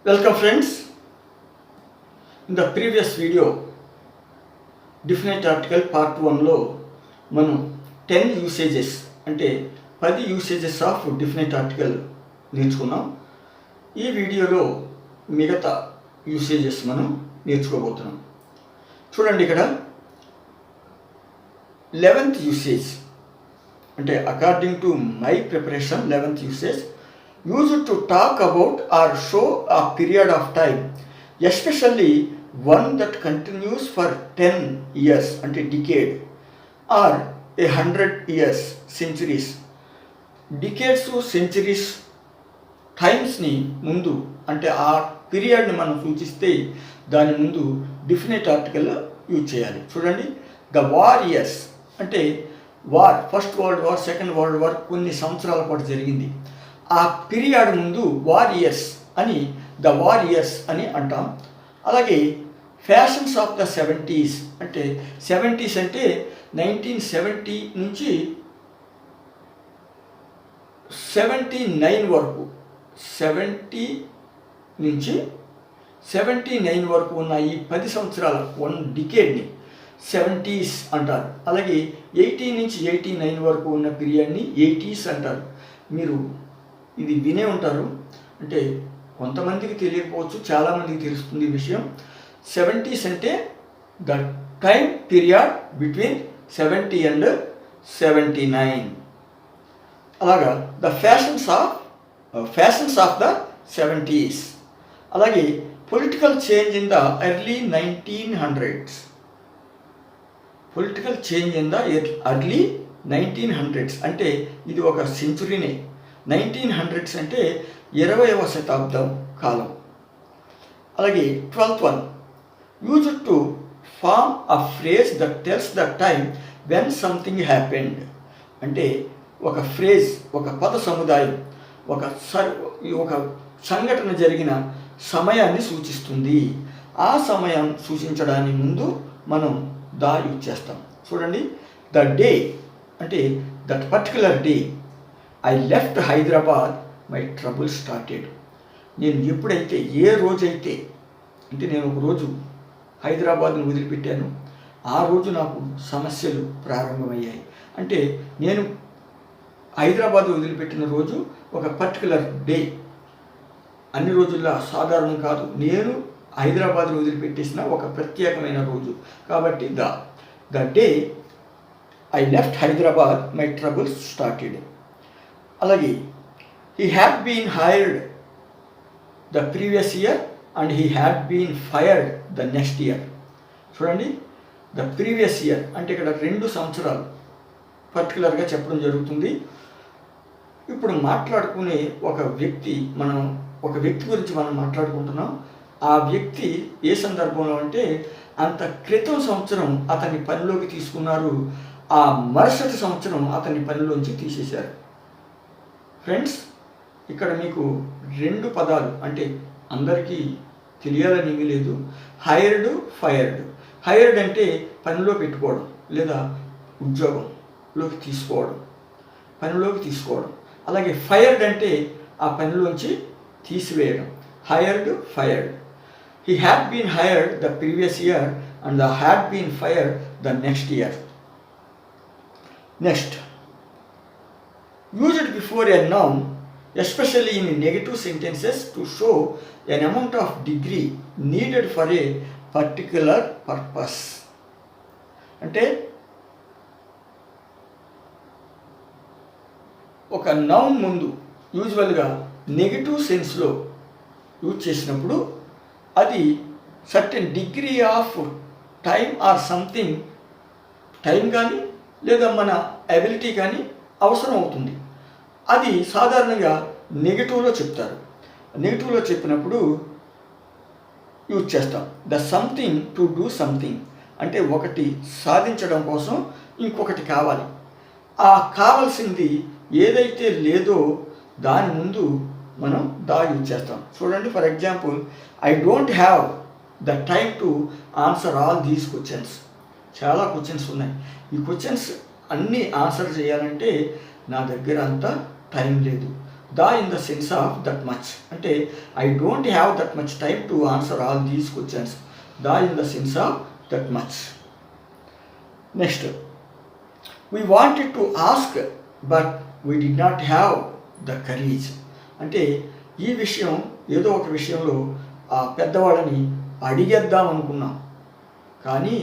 Welcome friends. In the previous video, definite article part 1లో మనం 10 usages అంటే 10 usages of definite article నేర్చుకున్నాం. ఈ వీడియోలో మిగతా usages మనం నేర్చుకోబోతున్నాం. చూడండి ఇక్కడ 11th usage అంటే according to my preparation 11th usage used to talk about or show a period of time, especially one that continues for 10 years అంటే decade or 100 years, centuries. Decades centuries టైమ్స్ని ముందు అంటే ఆ పీరియడ్ని మనం సూచిస్తే దాని ముందు డెఫినెట్ ఆర్టికల్ యూజ్ చేయాలి. చూడండి, ద వార్ ఇయర్స్ అంటే war, first world war, second world war కొన్ని సంవత్సరాల పాటు జరిగింది. ఆ పీరియడ్ ముందు వార్ ఇయర్స్ అని, ద వార్ ఇయర్స్ అని అంటాం. అలాగే ఫ్యాషన్స్ ఆఫ్ ద 70s అంటే 70s అంటే 1970 నుంచి 79 వరకు, 70 నుంచి 79 వరకు ఉన్న ఈ 10 సంవత్సరాల వన్ డికేడ్ని 70s అంటారు. అలాగే 80 నుంచి 89 వరకు ఉన్న పీరియడ్ని 80s అంటారు. మీరు ఇది వినే ఉంటారు, అంటే కొంతమందికి తెలియకపోవచ్చు, చాలామందికి తెలుస్తుంది ఈ విషయం. 70s అంటే the time period between 70 and 79. అలాగా the fashions of the 70s. అలాగే political change in the early 1900s. Political change in the early 1900s అంటే ఇది ఒక సెంచురీనే. 1900s అంటే 20వ శతాబ్దం కాలం. అలాగే 12th one used to form a phrase that tells the time when something happened అంటే ఒక phrase, ఒక పద సముదాయం ఒక సంఘటన జరిగిన సమయాన్ని సూచిస్తుంది. ఆ సమయం సూచించడానికి ముందు మనం దా యూజ్ చేస్తాం. చూడండి, ద డే అంటే that particular day I left Hyderabad my trouble started. నేను ఎప్పుడైతే, ఏ రోజైతే అంటే నేను ఒక రోజు హైదరాబాద్ను వదిలిపెట్టాను, ఆ రోజు నాకు సమస్యలు ప్రారంభమయ్యాయి. అంటే నేను హైదరాబాద్ వదిలిపెట్టిన రోజు ఒక పర్టికులర్ డే, అన్ని రోజుల్లో సాధారణం కాదు, నేను హైదరాబాద్ను వదిలిపెట్టేసిన ఒక ప్రత్యేకమైన రోజు. కాబట్టి the day I left Hyderabad my troubles started. అలాగే he had been hired the previous year and he had been fired the next year. చూడండి, ద ప్రీవియస్ ఇయర్ అంటే ఇక్కడ 2 సంవత్సరాలు పర్టికులర్గా చెప్పడం జరుగుతుంది. ఇప్పుడు మాట్లాడుకునే ఒక వ్యక్తి గురించి మనం మాట్లాడుకుంటున్నాం. ఆ వ్యక్తి ఏ సందర్భంలో అంటే అంత క్రితం సంవత్సరం అతన్ని పనిలోకి తీసుకున్నారు, ఆ మరుసటి సంవత్సరం అతన్ని పనిలోంచి తీసేశారు. ఫ్రెండ్స్, ఇక్కడ మీకు 2 పదాలు అంటే అందరికీ తెలియాలని ఏమీ లేదు. Hired, fired. హైర్డ్ అంటే పనిలో పెట్టుకోవడం లేదా ఉద్యోగంలోకి తీసుకోవడం. అలాగే ఫైర్డ్ అంటే ఆ పనిలోంచి తీసివేయడం. Hired, fired. He had been hired the previous year and had been fired the next year. Next, used before a noun, especially in negative sentences, to show an amount of degree needed for a particular purpose. అంటే ఒక noun ముందు యూజువల్గా negative సెన్స్లో use చేసినప్పుడు అది certain degree of time or something, time కానీ లేదా మన ability కానీ అవసరం అవుతుంది. అది సాధారణంగా నెగిటివ్లో చెప్తారు. నెగిటివ్లో చెప్పినప్పుడు యూజ్ చేస్తాం. The something to do something అంటే ఒకటి సాధించడం కోసం ఇంకొకటి కావాలి. ఆ కావాల్సింది ఏదైతే లేదో దాని ముందు మనం దా యూజ్ చేస్తాం. చూడండి, for example, I don't have the time to answer all these questions. చాలా క్వశ్చన్స్ ఉన్నాయి. ఈ క్వశ్చన్స్ అన్నీ ఆన్సర్ చేయాలంటే నా దగ్గర అంత టైం లేదు. The in the sense of that much అంటే I don't have that much time to answer all these questions. The in the sense of that much. Next, we wanted to ask but we did not have the courage అంటే ఈ విషయం ఏదో ఒక విషయంలో ఆ పెద్దవాళ్ళని అడిగేద్దాం అనుకున్నాం, కానీ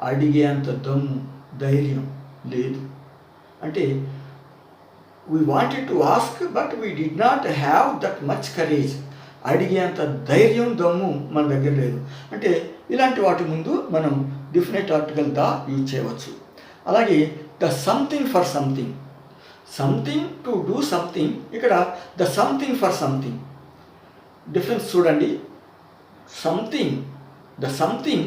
అడిగేంత దమ్ము ధైర్యం లేదు. అంటే we wanted to ask but we did not have that much courage అడిగేంత ధైర్యం దమ్ము మన దగ్గర లేదు. అంటే ఇలాంటి వాటి ముందు మనం డిఫినెట్ ఆర్టికల్ ద యూజ్ చేయవచ్చు. అలాగే the something for something, something to do something, ఇక్కడ the something for something difference చూడండి. Something, the something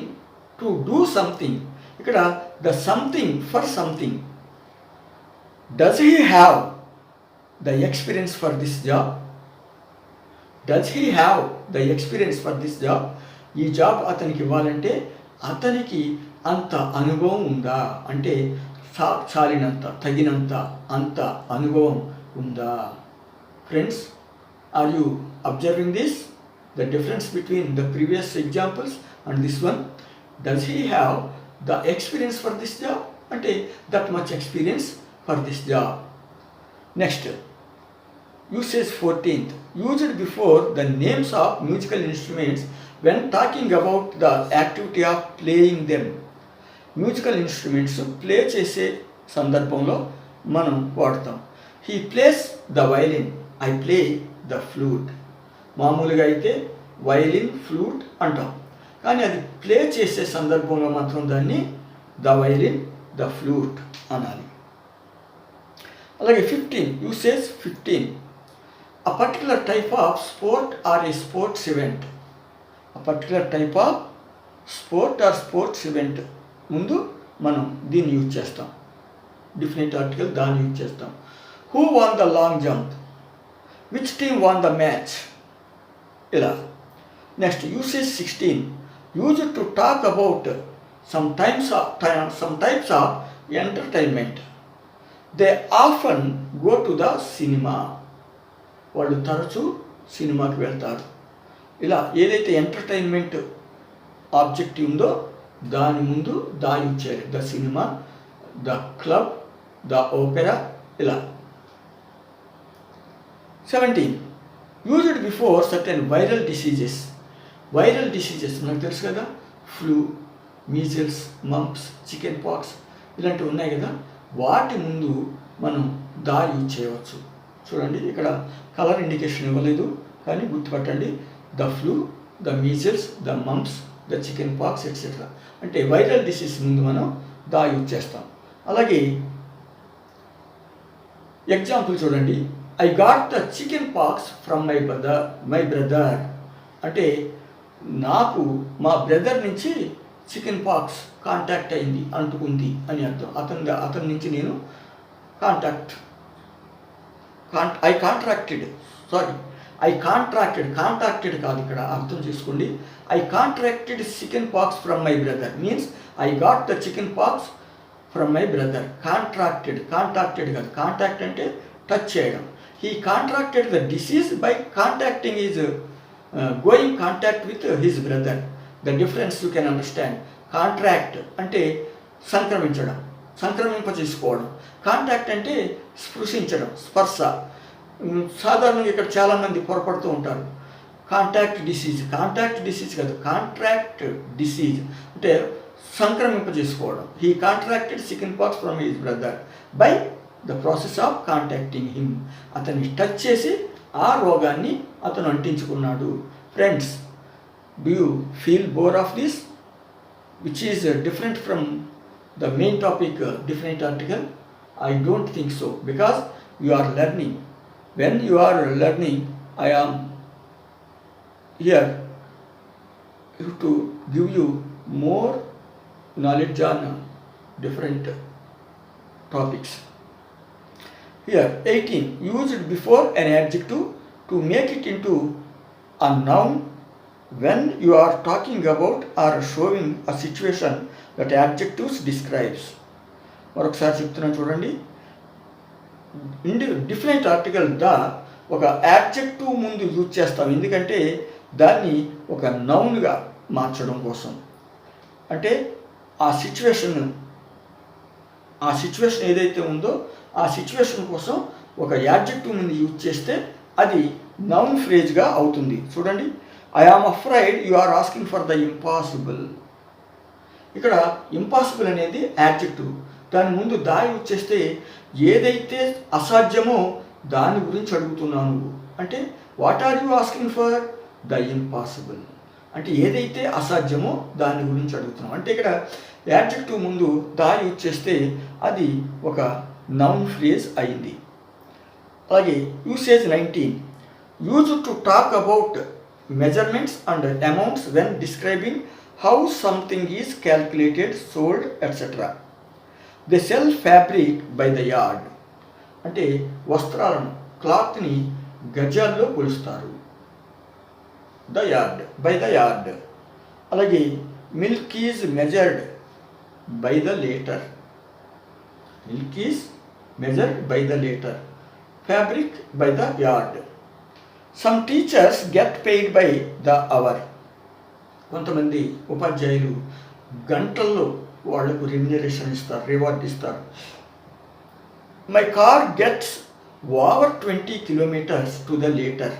to do something, ఇక్కడ the something for something. Does he have the experience for this job? Does he have the experience for this job? ఈ job అతనికి ఇవ్వాలంటే అతనికి అంత అనుభవం ఉందా అంటే చాలినంత, తగినంత, అంత అనుభవం ఉందా? Friends, are you observing this? The difference between the previous examples and this one. Does he have the experience for this job? Ante that much experience for this job. Next, usage 14th, used before the names of musical instruments when talking about the activity of playing them. Musical instruments play చేసే సందర్భంలో మనం వాడతాం. He plays the violin, I play the flute. మామూలుగా అయితే violin, flute అంటాం, కానీ అది play చేసే సందర్భంలో మాత్రం దాన్ని ద వైలిన్, ద ఫ్లూట్ అనాలి. అలాగే 15, usage 15, a particular type of sport or a sports event. a particular type of sport or sports event ముందు మనం దీన్ని యూజ్ చేస్తాం, డిఫినెట్ ఆర్టికల్ దాన్ని యూజ్ చేస్తాం. Who won the long jump, which team won the match, ఇలా. Next, usage 16, used to talk about some types of entertainment. They often go to the cinema, వాళ్ళు తరచూ సినిమాకి వెళ్తారు. ఇలా ఏదైతే ఎంటర్టైన్మెంట్ ఆబ్జెక్టివ్ ఉందో దాని ముందు దా యూజ్ చేయాలి. The cinema, the club, the Opera, ఇలా. 17, used before certain viral diseases. Viral diseases మనకు తెలుసు కదా, flu, measles, mumps, chicken pox ఇలాంటివి ఉన్నాయి కదా, వాటి ముందు మనం దా యూజ్ చేయవచ్చు. చూడండి, ఇక్కడ కలర్ ఇండికేషన్ ఇవ్వలేదు, కానీ గుర్తుపట్టండి. The flu, the measles, the mumps, the chicken pox etcetera. అంటే వైరల్ డిసీజ్ ముందు మనం దా యూజ్ చేస్తాం. అలాగే ఎగ్జాంపుల్ చూడండి, I got the chicken pox from my brother. అంటే నాకు మా బ్రదర్ నుంచి చికెన్ పాక్స్ కాంటాక్ట్ అయింది, అంటుకుంది అని అర్థం. అతని నుంచి నేను కాంట్రాక్టెడ్ కాదు, ఇక్కడ అర్థం చేసుకోండి. I contracted chicken pox from my brother means I got the chicken pox from my brother. Contracted కాదు, కాంటాక్ట్ అంటే టచ్ చేయడం. He contracted the disease by contacting his going contact with his brother. The difference you can understand. Contract అంటే సంక్రమించడం, సంక్రమింపచేసుకోవడం. Contact అంటే స్పృశించడం, స్పర్శ. సాధారణంగా ఇక్కడ చాలామంది పొరపడుతూ ఉంటారు. కాంటాక్ట్ డిసీజ్ కాదు, కాంట్రాక్ట్ డిసీజ్ అంటే సంక్రమింపజేసుకోవడం. He contracted chicken pox from his brother by the process of contacting him. అతన్ని టచ్ చేసి ఆ రోగాన్ని అతను అంటించుకున్నాడు. Friends, do you feel bore of this which is different from the main topic different article? I don't think so, because you are learning. When you are learning, I am here to give you more knowledge on different topics. Here 18, used before an adjective to make it into a noun when you are talking about or showing a situation that adjectives describes. మరొకసారి చెప్తున్నాను చూడండి. Definite article the ఒక adjective ముందు use చేస్తాం, ఎందుకంటే దాన్ని ఒక నౌన్గా మార్చడం కోసం. అంటే ఆ సిచ్యువేషన్ ఏదైతే ఉందో ఆ సిచ్యువేషన్ కోసం ఒక యాడ్జెక్టివ్ ముందు యూజ్ చేస్తే అది నౌన్ ఫ్రేజ్గా అవుతుంది. చూడండి, I am afraid you are asking for the impossible. ఇక్కడ ఇంపాసిబుల్ అనేది యాడ్జెక్టివ్, దాని ముందు దా యూజ్ చేస్తే ఏదైతే అసాధ్యమో దాని గురించి అడుగుతున్నాను. అంటే what are you asking for? The impossible. అంటే ఏదైతే అసాధ్యమో దాని గురించి అడుగుతున్నాం. అంటే ఇక్కడ యాడ్జెక్టివ్ ముందు దా యూజ్ చేస్తే అది ఒక నౌన్ ఫ్రేజ్ అయింది. అలాగే usage 19, use to talk about measurements and amounts when describing how something is calculated, sold, etcetera. They sell fabric by the yard. అంటే వస్త్రాలను, క్లాత్ని గజాల్లో కొలుస్తారు. The yard, by the yard. అలాగే milk is measured by the litre. Milk is measured by the litre. Fabric by the yard. Some teachers get paid by the hour. కొంతమంది ఉపాధ్యాయులు గంటల్లో వాళ్లకు రెమ్యునరేషన్ ఇస్తారు, రివార్డ్ ఇస్తారు. My car gets over 20 kilometers to the litre.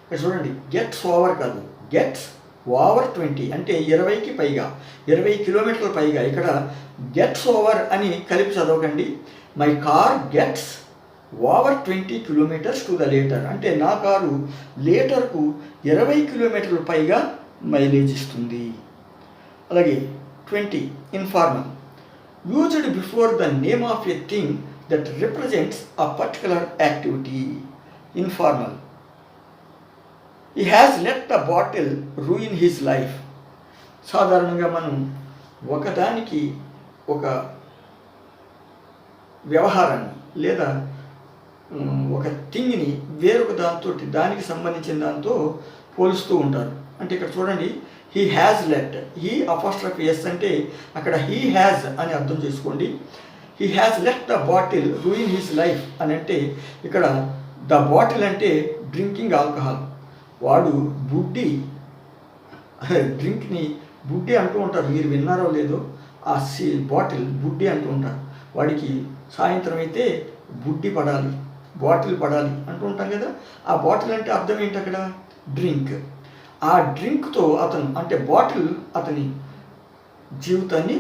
ఇక్కడ చూడండి, gets over కాదు, gets over 20 అంటే 20కి పైగా, 20 కిలోమీటర్ల పైగా. ఇక్కడ గెట్స్ ఓవర్ అని కలిపి చదవకండి. My car gets over 20 kilometers to the litre అంటే నా కారు లీటర్కు 20 కిలోమీటర్ల పైగా మైలేజ్ ఇస్తుంది. అలాగే 20 informal, used before the name of a thing that represents a particular activity. Informal, he has let the bottle ruin his life. సాధారణంగా మనం ఒకదానికి ఒక వ్యవహారాన్ని లేదా ఒక థింగ్ని వేరొక దానికి సంబంధించిన దాంతో పోలుస్తూ ఉంటారు. అంటే ఇక్కడ చూడండి, he has let, he apostrophe s అంటే అక్కడ హీ హ్యాజ్ అని అర్థం చేసుకోండి. He has let the bottle ruin his life అని అంటే ఇక్కడ ద బాటిల్ అంటే డ్రింకింగ్ ఆల్కహాల్. వాడు బుడ్డి, డ్రింక్ని బుడ్డి అంటూ ఉంటారు, మీరు విన్నారో లేదో. ఆ బాటిల్ బుడ్డి అంటూ ఉంటారు. వాడికి సాయంత్రం అయితే బుడ్డి పడాలి, బాటిల్ పడాలి అంటూ ఉంటాం కదా. ఆ బాటిల్ అంటే అర్థం ఏంటి అక్కడ? డ్రింక్. ఆ డ్రింక్తో అతను అంటే బాటిల్ అతని జీవితాన్ని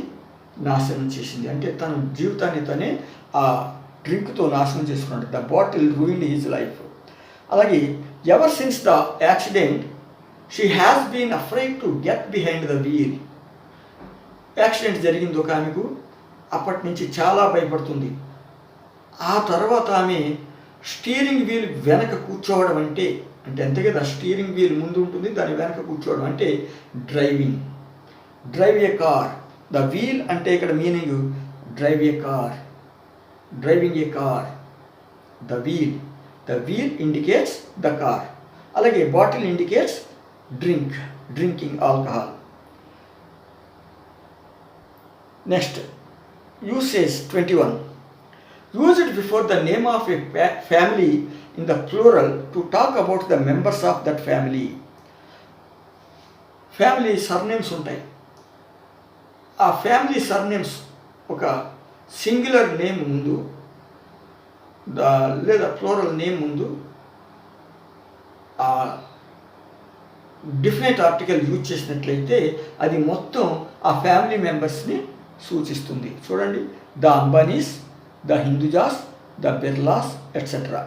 నాశనం చేసింది. అంటే తన జీవితాన్ని తనే ఆ డ్రింక్తో నాశనం చేసుకున్నాడు. The bottle ruined his life. అలాగే ever since the accident she has been afraid to get behind the wheel. Accident జరిగింది ఒక ఆమెకు, అప్పటి నుంచి చాలా భయపడుతుంది. ఆ తర్వాత ఆమె స్టీరింగ్ వీల్ వెనక కూర్చోవడం అంటే అంతే కదా. స్టీరింగ్ వీల్ ముందు ఉంటుంది, దాని వెనక కూర్చోవడం అంటే driving. Drive a car. The wheel అంటే ఇక్కడ meaning drive a car, driving a car. The wheel indicates the car. అలాగే bottle indicates drinking alcohol. Next usage 21, used before the name of a family in the plural to talk about the members of that family. Family surnames ఉంటాయి. ఆ family surnames ఒక singular name ముందు లేదా plural name ముందు ఆ definite article use చేసినట్లయితే అది మొత్తం ఆ ఫ్యామిలీ మెంబర్స్ని సూచిస్తుంది. చూడండి, the Ambanis, the Hindujas, the Birlas, etcetera.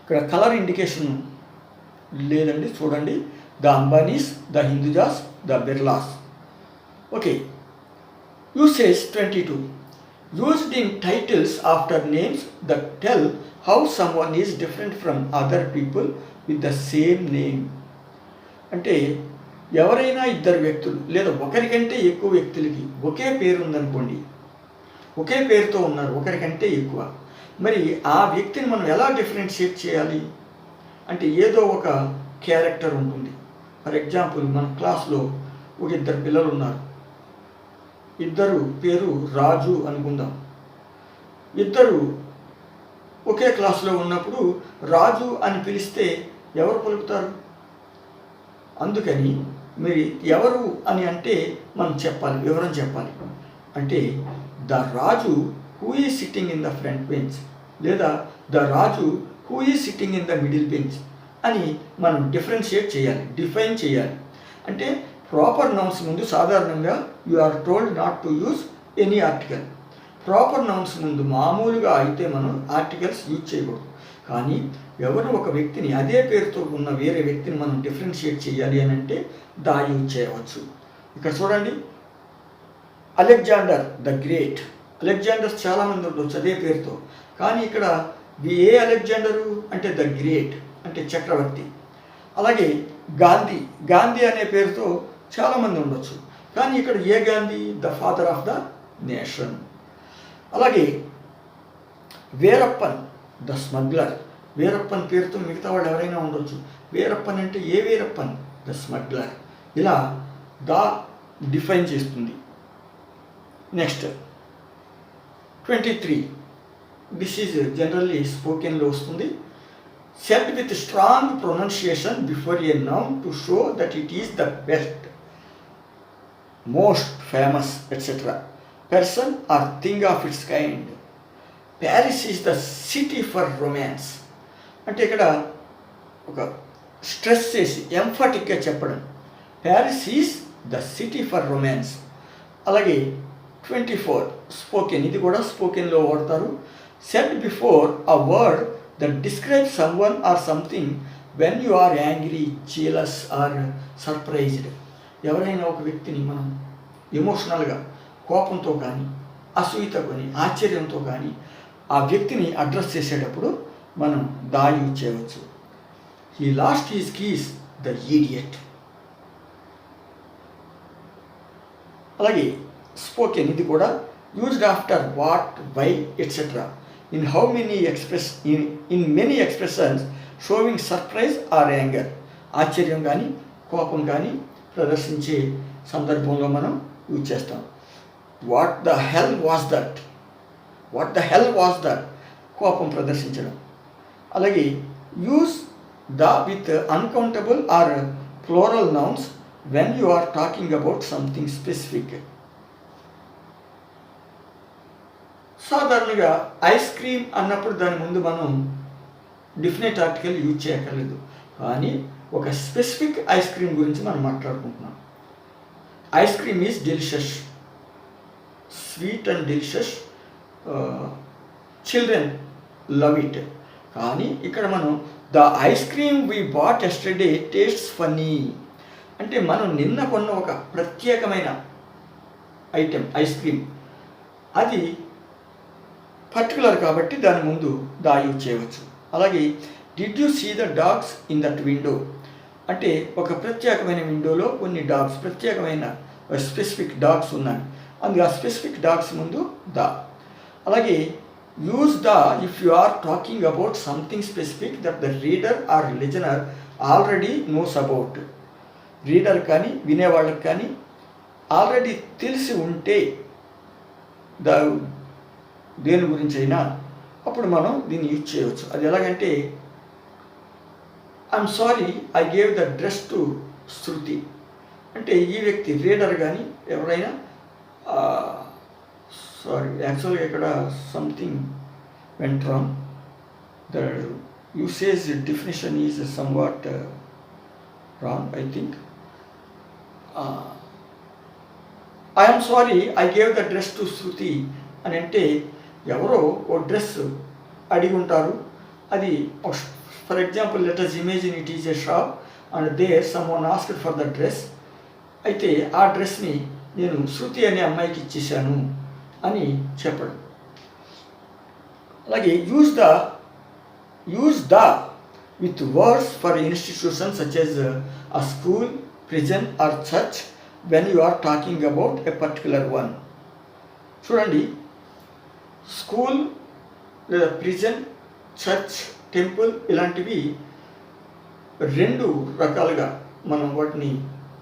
ఇక్కడ కలర్ ఇండికేషన్ లేదండి, చూడండి, the Ambanis, the Hindujas, the Birlas. Okay. Usage 22, used in titles after names that tell how someone is different from other people with the same name. అంటే ఎవరైనా ఇద్దరు వ్యక్తులు లేదా ఒకరికంటే ఎక్కువ వ్యక్తులకి ఒకే పేరు ఉందనుకోండి, ఒకే పేరుతో ఉన్నారు ఒకరికంటే ఎక్కువ, మరి ఆ వ్యక్తిని మనం ఎలా డిఫరెన్షియేట్ చేయాలి అంటే ఏదో ఒక క్యారెక్టర్ ఉంటుంది. ఫర్ ఎగ్జాంపుల్, మన క్లాస్లో ఒక ఇద్దరు పిల్లలు ఉన్నారు, ఇద్దరు పేరు రాజు అనుకుందాం. ఇద్దరు ఒకే క్లాసులో ఉన్నప్పుడు రాజు అని పిలిస్తే ఎవరు పలుకుతారు? అందుకని మీరు ఎవరు అని అంటే మనం చెప్పాలి, వివరం చెప్పాలి. అంటే the Raju who is sitting in the front bench లేదా the Raju who is sitting in the middle bench అని మనం డిఫరెన్షియేట్ చేయాలి, డిఫైన్ చేయాలి. అంటే ప్రాపర్ నౌన్స్ ముందు సాధారణంగా you are told not to use any article. Proper nouns ముందు మామూలుగా అయితే మనం ఆర్టికల్స్ యూజ్ చేయకూడదు. కానీ ఎవరు ఒక వ్యక్తిని అదే పేరుతో ఉన్న వేరే వ్యక్తిని మనం డిఫరెన్షియేట్ చేయాలి అని అంటే దా యూజ్ చేయవచ్చు. ఇక్కడ చూడండి, అలెగ్జాండర్ ద గ్రేట్. అలెగ్జాండర్స్ చాలామంది ఉండొచ్చు అదే పేరుతో, కానీ ఇక్కడ ఏ అలెగ్జాండరు అంటే ద గ్రేట్ అంటే చక్రవర్తి. అలాగే గాంధీ, గాంధీ అనే పేరుతో చాలామంది ఉండొచ్చు, కానీ ఇక్కడ ఏ Gandhi? The father of the nation. అలాగే వీరప్పన్ ద స్మగ్లర్. వీరప్పన్ పేరుతో మిగతా వాళ్ళు ఎవరైనా ఉండొచ్చు. వీరప్పన్ అంటే ఏ వీరప్పన్? The smuggler. ఇలా దా డిఫైన్ చేస్తుంది. నెక్స్ట్ 23. దిస్ ఈజ్ జనరల్లీ స్పోకెన్లో వస్తుంది. Said with strong pronunciation before a noun to show that it is the best, most famous etcetera person or thing of its kind. Paris is the city for romance. అంటే ఇక్కడ ఒక stress చేసి ఎంఫాటిక్గా చెప్పడం, Paris is the city for romance. అలాగే 24 spoken, ఇది కూడా స్పోకెన్లో వాడతారు. Said before a word that describe some one or something when you are angry, jealous or surprised. ఎవరైనా ఒక వ్యక్తిని మనం ఎమోషనల్గా కోపంతో కానీ అసూయతో కానీ ఆశ్చర్యంతో కానీ ఆ వ్యక్తిని అడ్రస్ చేసేటప్పుడు మనం దా యూజ్ చేయవచ్చు. He lost his keys the idiot. అలాగే స్పోకెన్, ఇది కూడా used after what, why etcetera in how many in many expressions showing surprise or anger. ఆశ్చర్యం కానీ కోపం కానీ ప్రదర్శించే సందర్భంలో మనం యూజ్ చేస్తాం. What the hell was that, what the hell was that, కోపం ప్రదర్శించడం. అలాగే use the with uncountable or plural nouns when you are talking about something specific. సాధారణంగా ఐస్ క్రీమ్ అన్నప్పుడు దాని ముందు మనం డిఫినెట్ ఆర్టికల్ యూజ్ చేయక్కర్లేదు, కానీ ఒక స్పెసిఫిక్ ఐస్ క్రీమ్ గురించి మనం మాట్లాడుకుంటున్నాం. Ice cream is delicious, sweet and delicious, children love it. కానీ ఇక్కడ మనం the ice cream we bought yesterday tastes funny అంటే మనం నిన్న కొన్న ఒక ప్రత్యేకమైన ఐటెం ఐస్ క్రీమ్, అది పర్టికులర్ కాబట్టి దాని ముందు దా యూజ్ చేయవచ్చు. అలాగే did you see the dogs in that window అంటే ఒక ప్రత్యేకమైన విండోలో కొన్ని డాగ్స్, ప్రత్యేకమైన స్పెసిఫిక్ డాగ్స్ ఉన్నాయి, అందుకే ఆ స్పెసిఫిక్ డాగ్స్ ముందు దా. అలాగే use the if you are talking about something specific that the reader or listener already knows about. Reader కానీ వినేవాళ్ళకి కానీ ఆల్రెడీ తెలిసి ఉంటే దేని గురించి అయినా అప్పుడు మనం దీన్ని యూజ్ చేయవచ్చు. అది ఎలాగంటే I'm sorry I gave the dress to Shruti అంటే ఈ వ్యక్తి రీడర్ కానీ ఎవరైనా సారీ యాక్చువల్గా ఇక్కడ something went wrong, the usage definition is somewhat wrong I think. I'm sorry I gave the dress to Shruti అని అంటే ఎవరో ఓ డ్రెస్ అడిగి ఉంటారు, అది for example let us imagine it is a shop and there someone asked for the dress. అయితే ఆ డ్రెస్ని నేను శృతి అనే అమ్మాయికి ఇచ్చేసాను అని చెప్పడం. అలాగే use the with words for institution such as a school, prison or church when you are talking about a particular one. చూడండి, స్కూల్ లేదా ప్రిజన్, చర్చ్, టెంపుల్ ఇలాంటివి రెండు రకాలుగా మనం వాటిని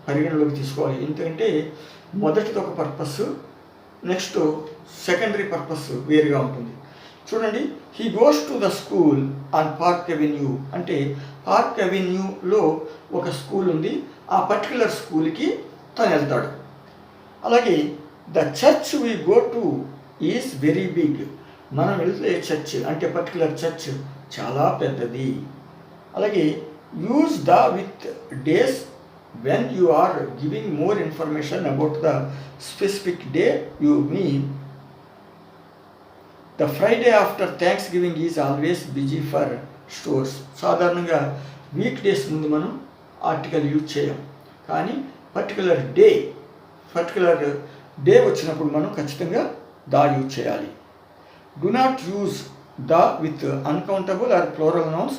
పరిగణలోకి తీసుకోవాలి. ఎందుకంటే మొదటిది ఒక పర్పస్, నెక్స్ట్ సెకండరీ పర్పస్ వేరుగా ఉంటుంది. చూడండి, he goes to the school on park avenue అంటే పార్క్ అవెన్యూలో ఒక స్కూల్ ఉంది, ఆ పర్టికులర్ స్కూల్కి తను వెళ్తాడు. అలాగే the church we go to is very big, మనం వెళ్తే చర్చ్ అంటే పర్టికులర్ చర్చ్ చాలా పెద్దది. అలాగే use the with days when you are giving more information about the specific day you mean. The Friday after Thanksgiving is always busy for stores. సాధారణంగా week days ముందు మనం article use చేయం, కానీ particular day వచ్చినప్పుడు మనం ఖచ్చితంగా the use చేయాలి. Do not use the with uncountable or plural nouns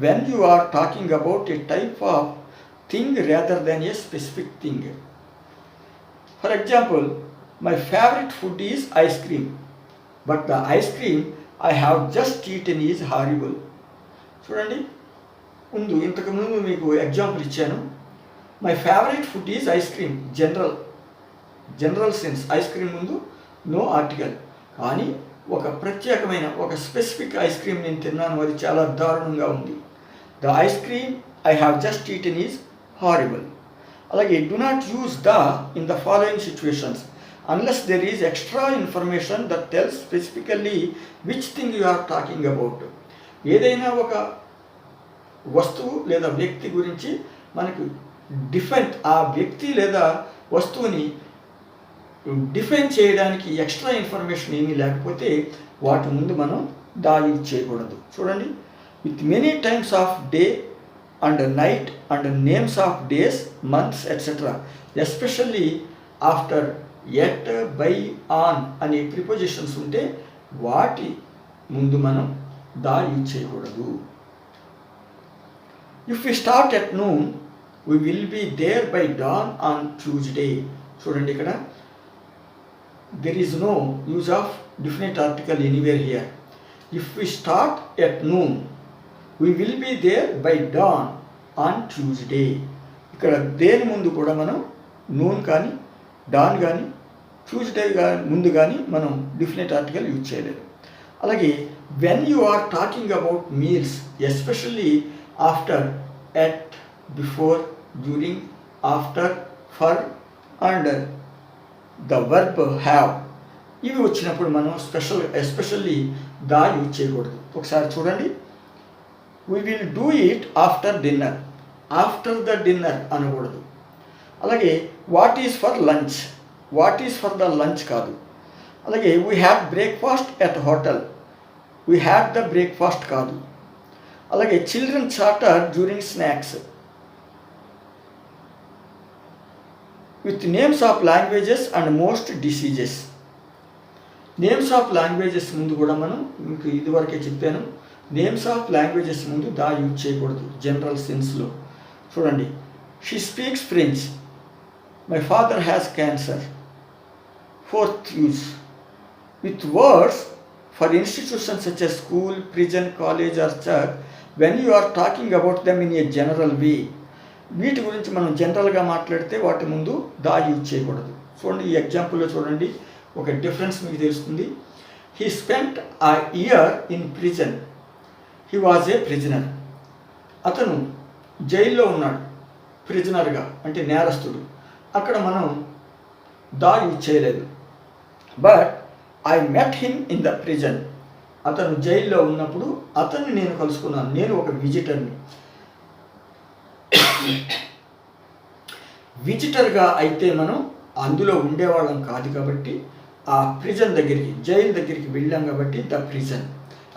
when you are talking about a type of thing rather than a specific thing. For example, my favorite food is ice cream, but the ice cream I have just eaten is horrible. చూడండి, ఇంతకు ముందు మీకు example ఇచ్చాను. My favourite food is ice cream, general sense ice cream ముందు no article. కానీ ఒక ప్రత్యేకమైన ఒక స్పెసిఫిక్ ఐస్ క్రీమ్ నేను తిన్నాను, అది చాలా దారుణంగా ఉంది. The ice cream I have just eaten is horrible. అలాగే do not use the in the following situations unless there is extra information that tells specifically which thing you are talking about. ఏదైనా ఒక వస్తువు లేదా వ్యక్తి గురించి మనకు ఆ వ్యక్తి లేదా వస్తువుని డిఫైన్ చేయడానికి ఎక్స్ట్రా ఇన్ఫర్మేషన్ ఏమీ లేకపోతే వాటి ముందు మనం దా యూజ్ చేయకూడదు. చూడండి, with many times of day and night and names of days, months etcetera, especially after, at, by, on అనే ప్రిపోజిషన్స్ ఉంటే వాటి ముందు మనం దా యూజ్ చేయకూడదు. If we start at noon we will be there by dawn on Tuesday. చూడండి, ఇక్కడ there is no use of definite article anywhere here. If we start at noon, we will be there by dawn on Tuesday. ఇక్కడ దేని ముందు కూడా మనం noon కానీ don కానీ Tuesday ముందు కానీ మనం డిఫినెట్ ఆర్టికల్ యూజ్ చేయలేదు. అలాగే when you are talking about meals, especially after, at, before, during, after, for and the verb have, ఇవి వచ్చినప్పుడు మనం ఎస్పెషల్లీ దా యూజ్ చేయకూడదు. ఒకసారి చూడండి, we will do it after dinner, after the dinner అనకూడదు. అలాగే what is for lunch, what is for the lunch కాదు. అలాగే we had breakfast at hotel, we had the breakfast కాదు. అలాగే children chatter during snacks. With names of languages and most diseases, names of languages ముందు కూడా మనం మీకు ఇదివరకే చెప్పాను, నేమ్స్ ఆఫ్ లాంగ్వేజెస్ ముందు దా యూజ్ చేయకూడదు జనరల్ సెన్స్లో. చూడండి, she speaks French, my father has cancer. Fourth use with words for institutions such as school, prison, college or church when you are talking about them in a general way. వీటి గురించి మనం జనరల్గా మాట్లాడితే వాటి ముందు the use చేయకూడదు. చూడండి, ఈ ఎగ్జాంపుల్లో చూడండి, ఒక డిఫరెన్స్ మీకు తెలుస్తుంది. హీ స్పెంట్ ఆ year in prison, he was a prisoner. అతను జైల్లో ఉన్నాడు, ప్రిజనర్గా అంటే నేరస్తుడు. అక్కడ మనం దా యూజ్ చేయలేదు. But I met him in the prison, అతను జైల్లో ఉన్నప్పుడు అతన్ని నేను కలుసుకున్నాను, నేను ఒక విజిటర్ని. విజిటర్గా అయితే మనం అందులో ఉండేవాళ్ళం కాదు కాబట్టి ఆ ప్రిజన్ దగ్గరికి, జైలు దగ్గరికి వెళ్ళాం కాబట్టి the prison,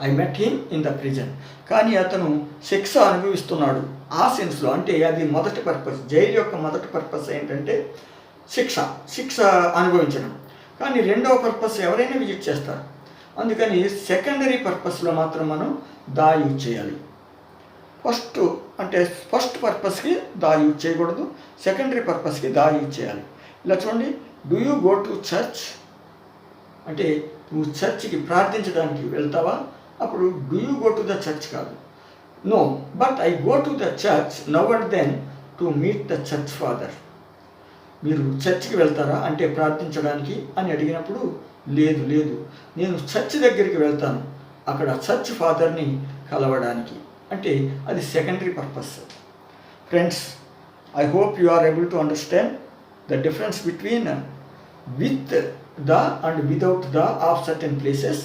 I met him in the prison. కానీ అతను శిక్ష అనుభవిస్తున్నాడు ఆ సెన్స్లో, అంటే అది మొదటి పర్పస్, జైలు యొక్క మొదటి పర్పస్ ఏంటంటే శిక్ష అనుభవించడం. కానీ రెండవ పర్పస్ ఎవరైనా విజిట్ చేస్తారు, అందుకని సెకండరీ పర్పస్లో మాత్రం మనం దా యూజ్ చేయాలి. ఫస్ట్ పర్పస్కి దా యూజ్ చేయకూడదు, సెకండరీ పర్పస్కి దా యూజ్ చేయాలి. ఇలా చూడండి, do you go to church అంటే నువ్వు చర్చ్కి ప్రార్థించడానికి వెళ్తావా, అప్పుడు do you go to the church కాదు. No, but I go to the church now and then to meet the church father. మీరు చర్చ్కి వెళ్తారా అంటే ప్రార్థించడానికి అని అడిగినప్పుడు లేదు నేను చర్చ్ దగ్గరికి వెళ్తాను, అక్కడ చర్చ్ ఫాదర్ని కలవడానికి. అంటే అది secondary purpose. Friends, I hope you are able to understand the difference between with the and without the of certain places.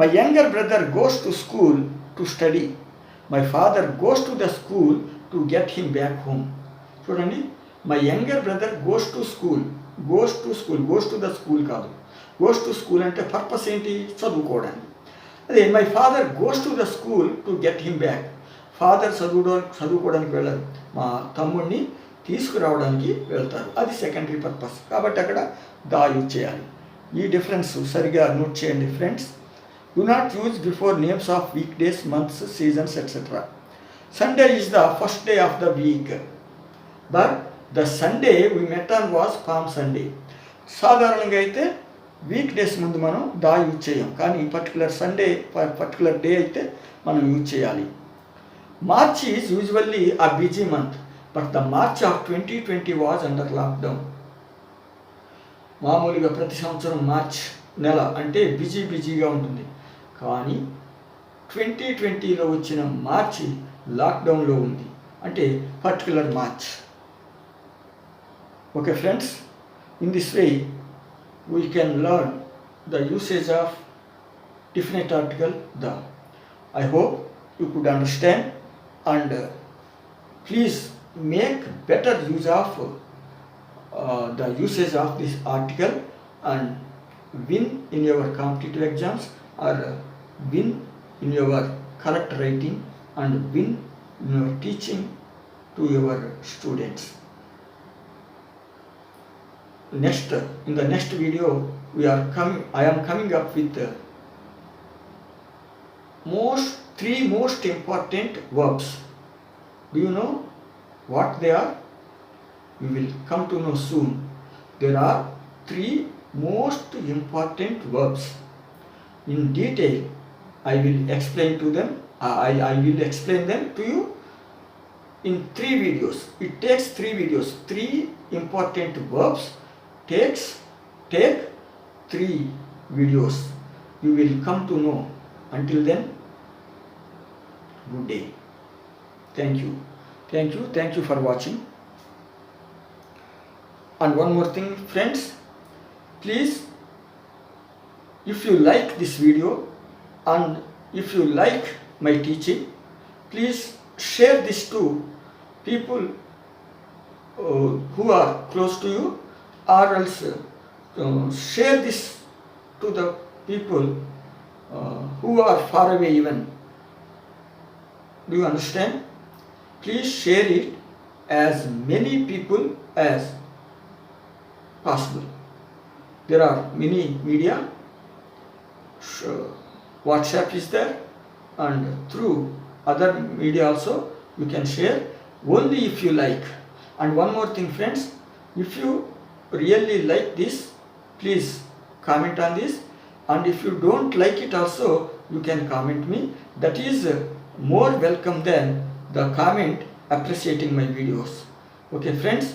My younger brother goes to school to study. My father goes to the school to get him back home. చూడండి, my younger brother goes to school. Goes to the school కాదు. Goes to school అంటే purpose ఏంటి? చదువుకోవడానికి. అదే my father goes to the school to get him back. Father చదువుకోవడానికి వెళ్ళరు, మా తమ్ముడిని తీసుకురావడానికి వెళ్తారు. అది సెకండరీ పర్పస్. కాబట్టి అక్కడ దా యూజ్ చేయాలి. ఈ డిఫరెన్స్ సరిగా నోట్ చేయండి friends. Do not use before names of week days, months, seasons etcetera. Sunday is the first day of the week, but the Sunday we met on was palm Sunday. సాధారణంగా అయితే week days ముందు మనం the use చేయం, కానీ particular Sunday particular day అయితే మనం use చేయాలి. March is usually a busy month, but the March of 2020 was under lockdown. మామూలుగా ప్రతి సంవత్సరం మార్చ్ నెల అంటే బిజీగా ఉంటుంది, కానీ 2020లో వచ్చిన మార్చి లాక్డౌన్లో ఉంది, అంటే particular March. Okay friends, in this way we can learn the usage of definite article the. I hope you could understand, and please make better use of the usage of this article and win in your competitive exams, or win in your correct writing, and win in your teaching to your students. In the next video I am coming up with three most important verbs. Do you know what they are? You will come to know soon. There are three most important verbs. In detail, I will explain to them. I will explain them to you in 3 videos. It takes 3 videos. 3 important verbs take 3 videos. You will come to know. Until then, good day. Thank you for watching. And one more thing friends, please, if you like this video and if you like my teaching, please share this to people who are close to you, or else share this to the people who are far away even. Do you understand? Please share it as many people as possible. There are many media. WhatsApp is there, and through other media also you can share, only if you like. And one more thing friends, if you really like this, please comment on this, and if you don't like it also, you can comment me. That is more welcome than the comment appreciating my videos. Okay friends,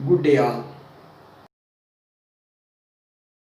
good day all.